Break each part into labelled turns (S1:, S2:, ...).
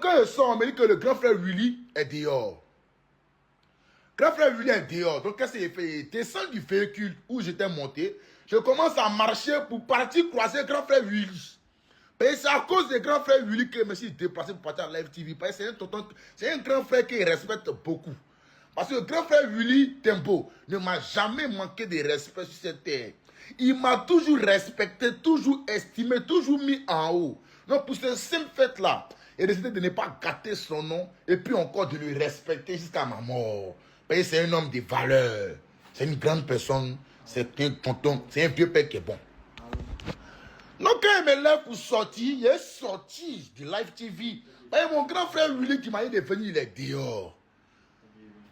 S1: Donc quand je sors, on me dit que le grand frère Willy est dehors. Grand frère Willy est dehors. Donc qu'est-ce que j'ai fait? Je descends du véhicule où j'étais monté. Je commence à marcher pour partir croiser grand frère Willy. Et c'est à cause de grand frère Willy que je me suis déplacé pour partir à Live TV. Parce que c'est un grand frère qui respecte beaucoup. Parce que le grand frère Willy Tembo ne m'a jamais manqué de respect sur cette terre. Il m'a toujours respecté, toujours estimé, toujours mis en haut. Donc pour ce simple fait-là, j'ai décidé de ne pas gâter son nom et puis encore de le respecter jusqu'à ma mort. Parce que c'est un homme de valeur. C'est une grande personne. C'est un tonton. C'est un vieux père qui est bon. Donc quand il me lève pour sortir, il est sorti du Live TV. Et mon grand frère Willy qui m'a dit de venir, il est dehors.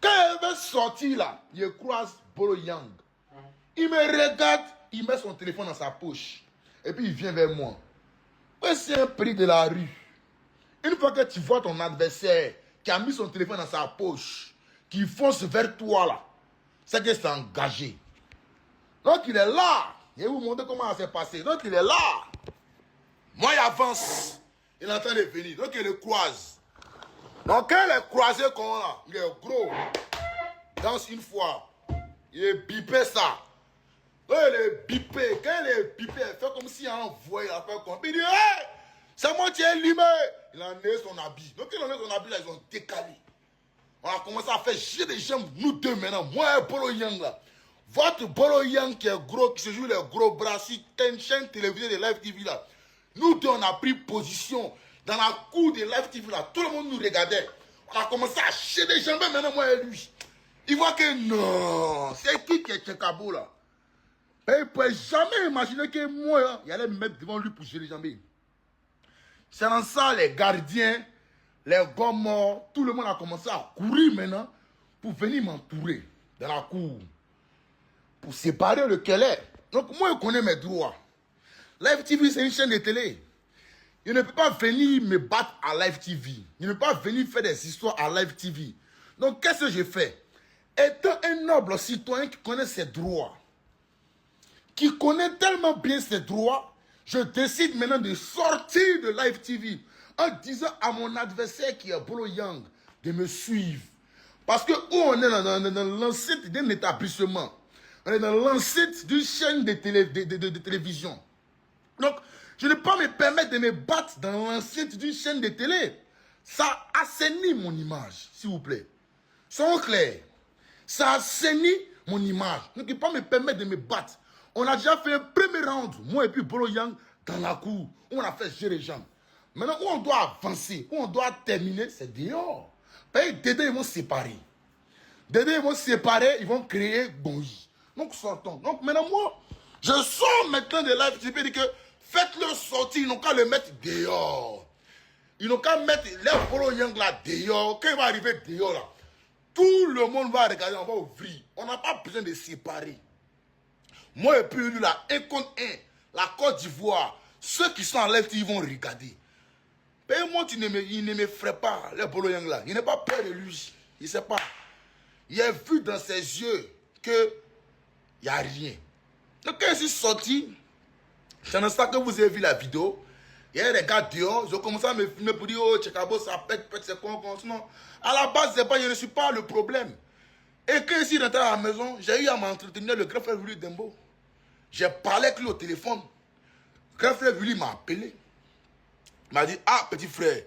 S1: Quand il va sortir là, il croise Bolo Yang. Il me regarde, il met son téléphone dans sa poche. Et puis il vient vers moi. C'est un prix de la rue. Une fois que tu vois ton adversaire qui a mis son téléphone dans sa poche, qui fonce vers toi là, c'est que c'est engagé. Donc il est là. Je vais vous montrer comment ça s'est passé. Donc il est là. Moi il avance. Il est en train de venir. Donc il le croise. Donc quand il est croisé comme là, il est gros. Danse une fois. Il est bipé ça. Donc il est bipé. Quand il est bipé, il fait comme s'il a envoyé. Il a fait comme. Il dit hey! C'est moi qui ai limé. Il a enlevé son habit. Donc il a enlevé son habit là, ils ont décalé. On a commencé à faire chier les jambes, nous deux maintenant. Moi et Bolo Yang là. Votre Bolo Yang qui est gros, qui se joue les gros bras, si t'as une chaîne télévisée de Live TV là. Nous deux on a pris position dans la cour de Live TV là. Tout le monde nous regardait. On a commencé à chier les jambes maintenant, moi et lui. Il voit que non, c'est qui est Tchekabo là. Et il ne pouvait jamais imaginer que moi, il allait me mettre devant lui pour chier les jambes. C'est dans ça les gardiens, les gars morts, tout le monde a commencé à courir maintenant pour venir m'entourer dans la cour. Pour séparer le est. Donc moi je connais mes droits. Live TV c'est une chaîne de télé. Je ne peux pas venir me battre à Live TV. Je ne peux pas venir faire des histoires à Live TV. Donc qu'est-ce que je fais? Étant un noble citoyen qui connaît ses droits, qui connaît tellement bien ses droits, je décide maintenant de sortir de Live TV en disant à mon adversaire qui est Bolo Yang de me suivre. Parce que où on est dans l'enceinte d'un établissement, on est dans l'enceinte d'une chaîne de télévision. Donc, je ne peux pas me permettre de me battre dans l'enceinte d'une chaîne de télé. Ça assainit mon image, s'il vous plaît. Soyons clairs. Ça assainit mon image. Je ne peux pas me permettre de me battre. On a déjà fait un premier round, moi et puis Bolo Yang, dans la cour, où on a fait gérer les jambes. Maintenant, où on doit avancer, où on doit terminer, c'est dehors. Parce que Dédé, ils vont se séparer. Dédé, ils vont se séparer, ils vont créer Bonji. Donc, sortons. Donc, maintenant, moi, je sors maintenant de Live TV et dis que faites-le sortir, ils n'ont qu'à le mettre dehors. Ils n'ont qu'à mettre les Bolo Yang là dehors. Quand il va arriver dehors là, tout le monde va regarder, on va ouvrir. On n'a pas besoin de séparer. Moi et puis lui là, un contre un, la Côte d'Ivoire, ceux qui sont en Live TV vont regarder. Mais moi, il ne me ferait pas, les Bolo Yang là. Il n'est pas peur de lui. Il ne sait pas. Il a vu dans ses yeux que il n'y a rien. Donc quand je suis sorti, c'est dans ça que vous avez vu la vidéo. Il y a des gars dehors, ils ont commencé à me filmer pour dire oh Tchekabo ça pète, c'est quoi. Non. À la base, c'est pas, je ne suis pas le problème. Et quand je suis rentré à la maison, j'ai eu à m'entretenir le grand frère Willy Dembo. J'ai parlé avec lui au téléphone. Le grand frère Willy m'a appelé. Il m'a dit ah petit frère,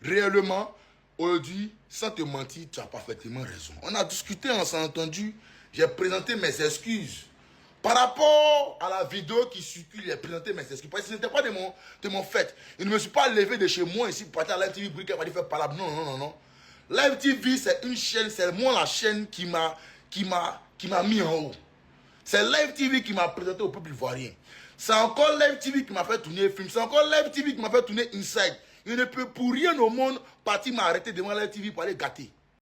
S1: réellement, aujourd'hui, sans te mentir, tu as parfaitement raison. On a discuté, on s'est entendu. J'ai présenté mes excuses. Par rapport à la vidéo qui circule, j'ai présenté mes excuses. Parce que ce n'était pas de mon fait. Je ne me suis pas levé de chez moi ici pour partir à Live TV pour dire faire palabre. Non. Live TV, c'est une chaîne, c'est moi la chaîne qui m'a mis en haut. C'est Live TV qui m'a présenté au peuple ivoirien. C'est encore Live TV qui m'a fait tourner un film. C'est encore Live TV qui m'a fait tourner Inside. Je ne peux pour rien au monde partir m'arrêter devant Live TV pour aller gâter.